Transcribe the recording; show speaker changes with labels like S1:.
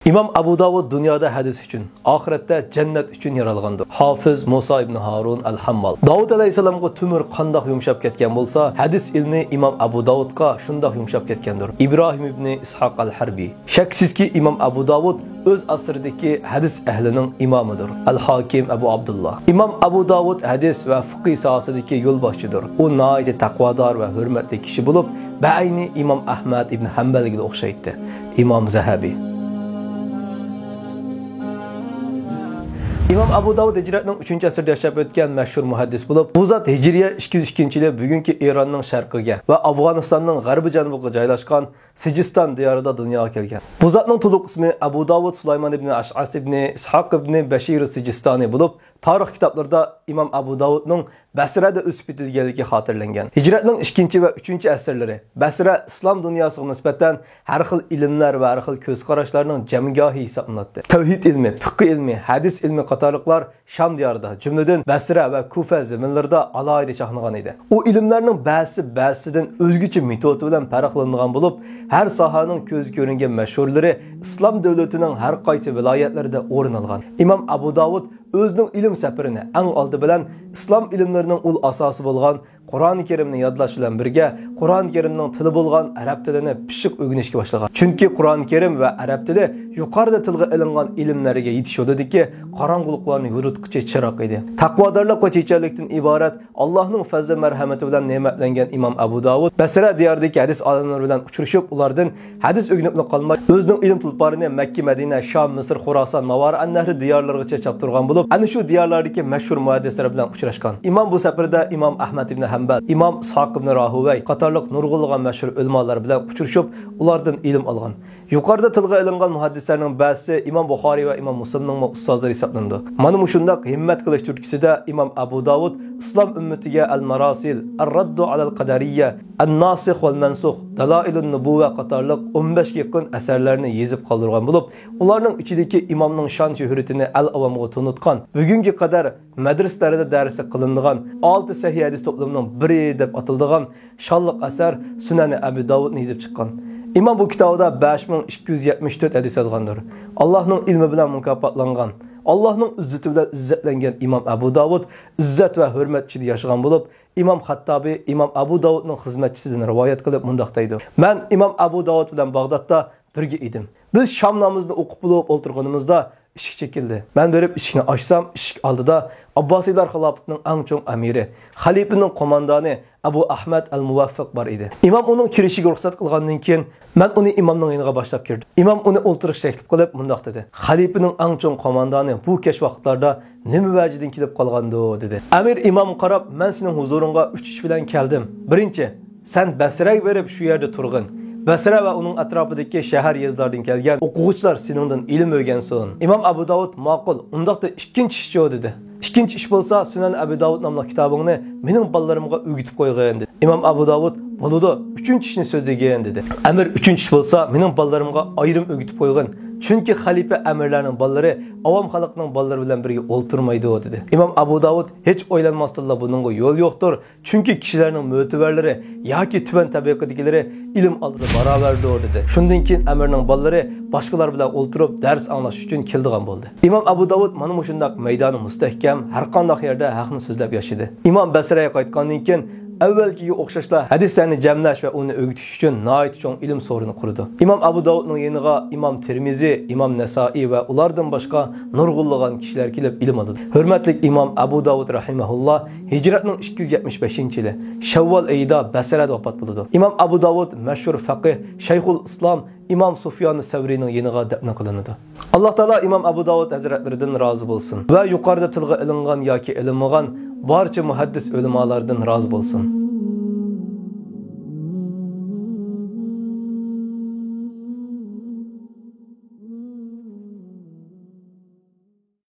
S1: İmam Abu Davud dünyada hadis üçün, ahirette cennet üçün yaralğandır. Hafiz Musa ibn Harun al-Hammal. Davud aleyhisselamga tümür qandaq yumşap ketken bolsa, hadis ilmi İmam Abu Davudga şundaq yumşap ketkendir. İbrahim ibn İshaq al-Harbi. Şeksiz İmam Abu Davud öz asırdaki hadis ehlinin imamıdır. Al-Hakim Abu Abdullah. İmam Abu Davud hadis ve fıkıh sahasındaki yol başçıdır. O naiti takvadar ve hürmetli kişi bulup, bəyni İmam Ahmed ibn Hanbel'e oxşaydı. İmam Zahabi. İmam Abu Davud hicretinin 3. asırda yaşap ötken meşhur muhaddis bulup, bu zat Hicriye 202-yili bugünkü İran'ın şarkıga ve Afganistan'ın garbi janubıga joylashgan Sijistan diyarida dunyoga kelgan. Bu zatning to'liq ismi Abu Davud Sulayman ibn Ash'as ibn Ishaq ibn Bashir Sijistani bulup, tarix kitaplarda İmam Abu Davud'ning Basrada o'sib yetilganligi xotirlangan. Hijratning 2 ve 3 asrlari Basra islom dunyosiga nisbatan har xil ilmlar ve har xil ko'z qarashlarning jamgohi hisoblanadi. Tavhid ilmi, fiqh ilmi, hadis ilmi qatorliqlar Sham diyorida, jumladan Basra ve Kufa zaminlarida alohida chaqnagan edi. O ilmlarning ba'zisidan o'zgacha metod bilan farqlangan bo'lib, her sahanın ko'z ko'ringan mashhurlari islom davlatining har qaysi viloyatlarida o'rin olgan. İmam Abu Davud özünün ilim səfirini ən aldı bilən İslam ilimlərinin ul asası bolğan Qur'an-ı Kerimni yadlaş bilan birgə Qur'an-ı Kerimning tili bolğan arab tilini pishiq o'rganishga boshlagan. Chunki Qur'an-ı Kerim va arab tili yuqorida tilga ilingan ilimlarga yetishadiki, qorong'uliqlarni yuritquchi chiroq edi. Taqvodorlik va chechanlikdan iborat Allohning fazli marhamati bilan ne'matlangan İmam Abu Davud Basra diyoridagi hadis olimlari bilan uchrashib, ulardan hadis o'rganib qolmay, o'zining ilm tulparini Makka, Madina, Sham, Misr, Xorason, Mavar an-Nahr diyorlarigacha chaptirgan bo'lib, ana shu diyorlardagi mashhur muhaddislar bilan uchrashgan. İmam bu safarda İmam Ahmed ibn Hanbal, İmam Ishaq ibn Rahuvay qatorliq nurg'ulg'an mashhur ulmolar bilan uchrashib, ulardan ilm olgan. Yuqorida tilga ilingan muhaddislarning ba'zisi İmam Buxoriy va İmam Muslimning ustozlari hisoblanadi. Mana shundaq himmat qilish turkisida İmam Abu Davud İslam ummatiga al-Marasil, ar-Raddu alal-Qadariyya, an-Nasikh val-Mansukh, Dalailun Nubuwa qatorliq 15 ga yaqin asarlarni yezib qoldirgan bo'lib, ularning ichidagi imomning shon shuhratini al-avamga tunutgan, bugunga qadar madrasalarda darsi qilinadigan 6 sahih hadis to'plamining biri deb atiladigan shonliq asar Sunan Abu Davudni yezib chiqqan. İmam bu kitobda 5274 hadis yozgandir. Allohning ilmi bilan mukofotlangan, Allohning izzati bilan izzatlangan İmam Abu Davud izzat va hurmat ichida yashagan bo'lib, İmam Xattabi İmam Abu Davudning xizmatchisidan rivoyat qilib mundaq deydi. Men İmam Abu Davud bilan Bag'dodda birga edim. Biz Sham namozni o'qib bo'lib o'tirganimizda eshik chekildi. Men berib eshikni ochsam, eshik oldida Abbosiylar xilofatining eng chong amiri, xalifaning qo'mondoni Abu Ahmad al-Muvaffiq bor edi. İmam uning kirishiga ruxsat qilgandan keyin men uni imomning yoniga boshlab kirdim. İmam uni o'ltirish taklif qilib mundaq dedi. Xalifaning eng chong qo'mondoni bu kech vaqtlarda nima vajidan kelib qolgandi dedi. Amir imom qarab, men sening huzuringga 3 ish bilan keldim. Birinchi, sen Basraga berib shu yerda turg'in. Basra va uning atrofidagi shahar yezlardan kelgan o'quvchilar seningdan ilm o'rgansin. İmam Abu Davud ma'qul, undaqda ikkinchi ish dedi. İkinci iş bolsa Sunan Abu Davud namlı kitabını mening ballalarimga o'rgatib qo'ygan dedi. İmam Abu Davud bo'ladi, 3-chi ishni so'zlagan dedi. Amir 3-chi ish bolsa mening ballalarimga ayrim o'rgatib qo'ygan. Chunki xalifa amirlarning ballari avam xalqning ballari bilan birga o'ltirmaydi dedi. İmam Abu Davud hech o'ylanmasdan buningga yo'l yo'qdir. Chunki kishilarning mo'tavarlari yoki tuban tabaqadagilari ilm oldida barobardir dedi. Shundan keyin amirning ballari boshqalar bilan o'ltirib dars anglash uchun keldigan bo'ldi. İmam Abu Davud mana shundaq maydoni mustahkam, har qanday yerda haqni so'zlab yashadi. İmam Basraga qaytgandan keyin avvalgiga o'xshashla hadislarni jamlash va uni o'rgatish uchun nihoyat cho'ng ilm so'rini qurdi. İmam Abu Davudning yeniga İmam Tirmizi, İmam Nasoiy va ulardan boshqa nurg'ulg'an kishilar kelib ilm oldi. Hurmatli İmam Abu Davud rahimahulloh hijratning 275-yili Shavvol oyida Basrada vafot bo'ldi. İmam Abu Davud mashhur faqih Shayxul Islom İmam Sufyan Savriyning yeniga dafn qilinadi. Alloh taolo İmam Abu Davud hazratlaridan rozi bo'lsin va yuqorida tilga ilingan yoki ilmmagan barcha muhaddis ulamolardan rozi bo'lsin.